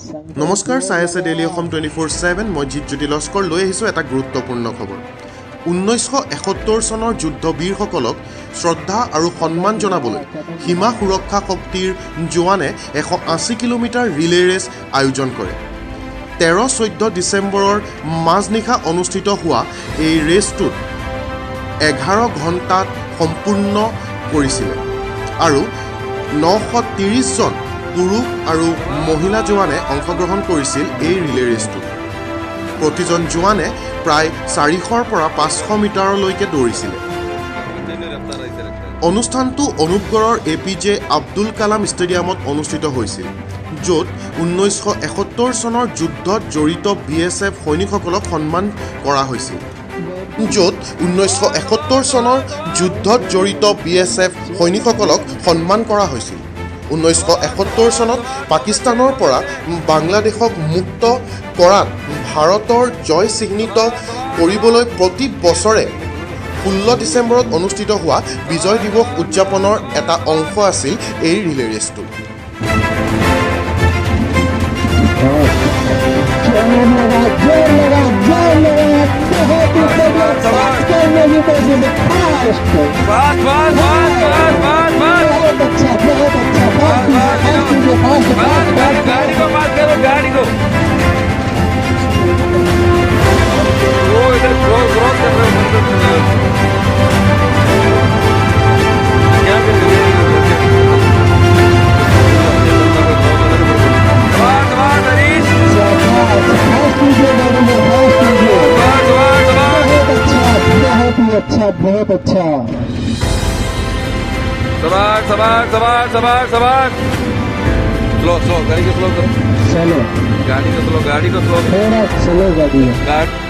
নমস্কাৰ, চাই আছে ডেইলি অসম 24/7। মই জিতজ্যোতি লস্কৰ লৈ আহিছোঁ এটা গুৰুত্বপূৰ্ণ খবৰ। 1971 চনৰ যুদ্ধবীৰসকলক শ্ৰদ্ধা আৰু সন্মান জনাবলৈ সীমা সুৰক্ষা শক্তিৰ জোৱানে 180 কিলোমিটাৰ ৰিলে ৰেচ আয়োজন কৰে। 13-14 ডিচেম্বৰৰ মাজনিশা অনুষ্ঠিত হোৱা এই ৰেচটোত 11 ঘণ্টাত সম্পূৰ্ণ কৰিছিলে আৰু 930 জন পুৰুষ আৰু মহিলা জোৱানে অংশগ্ৰহণ কৰিছিল এই ৰিলে ৰেচটোত। প্ৰতিজন জোৱানে প্ৰায় 400ৰ পৰা 500 মিটাৰলৈকে দৌৰিছিলে। অনুষ্ঠানটো অনুপগড়ৰ APJ আব্দুল কালাম ষ্টেডিয়ামত অনুষ্ঠিত হৈছিল, য'ত 1971 চনৰ যুদ্ধত জড়িত BSF সৈনিকসকলক সন্মান কৰা হৈছিল। 1971 চনত পাকিস্তানৰ পৰা বাংলাদেশক মুক্ত কৰাত ভাৰতৰ জয় চিহ্নিত কৰিবলৈ প্ৰতি বছৰে 16 ডিচেম্বৰত অনুষ্ঠিত হোৱা বিজয় দিৱস উদযাপনৰ এটা অংশ আছিল এই ৰিলে ৰেচটো। बहुत अच्छा। सवार स्लो गाड़ी को स्लो करो। चलो गाड़ी को स्लो थोड़ा स्लो गाड़ी है।